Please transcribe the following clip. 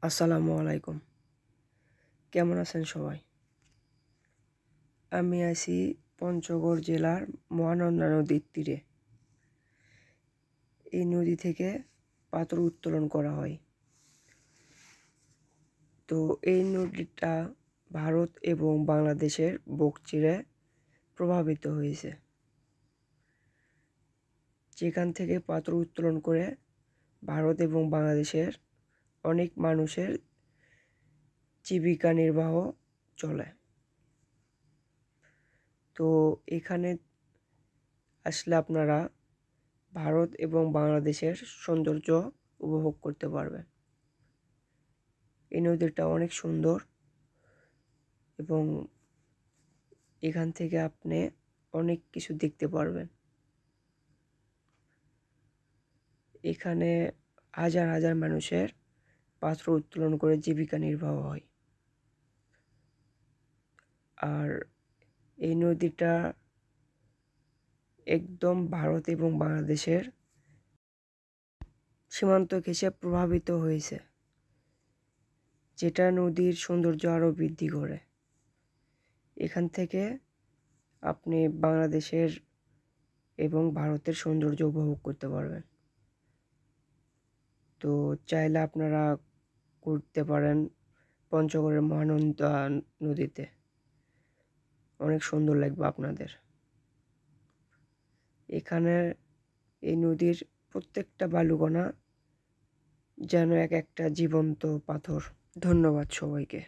আসসালামু আলাইকুম। কেমন আছেন সবাই? আমি আছি পঞ্চগড় জেলার মহানন্দা নদীর তীরে। এই নদী থেকে পাথর উত্তোলন করা হয়। তো এই নদীটা ভারত এবং বাংলাদেশের বুক চিরে প্রভাবিত হয়েছে। যেখান থেকে পাথর উত্তোলন করে ভারত এবং বাংলাদেশের অনেক মানুষের জীবিকা নির্বাহ চলে। তো এখানে আসলে আপনারা ভারত এবং বাংলাদেশের সৌন্দর্য উপভোগ করতে পারবেন। এই নদীটা অনেক সুন্দর এবং এখান থেকে আপনি অনেক কিছু দেখতে পারবেন। এখানে হাজার হাজার মানুষের পাথর উত্তোলন করে জীবিকা নির্বাহ হয়। আর এই নদীটা একদম ভারত এবং বাংলাদেশের সীমান্ত ঘেঁষে প্রভাবিত হয়েছে, যেটা নদীর সৌন্দর্য আরও বৃদ্ধি করে। এখান থেকে আপনি বাংলাদেশের এবং ভারতের সৌন্দর্য উপভোগ করতে পারবেন। তো চাইলে আপনারা ঘুরতে পারেন পঞ্চগড়ের মহানন্দা নদীতে। অনেক সুন্দর লাগবে আপনাদের। এখানে এই নদীর প্রত্যেকটা বালুকণা যেন এক একটা জীবন্ত পাথর। ধন্যবাদ সবাইকে।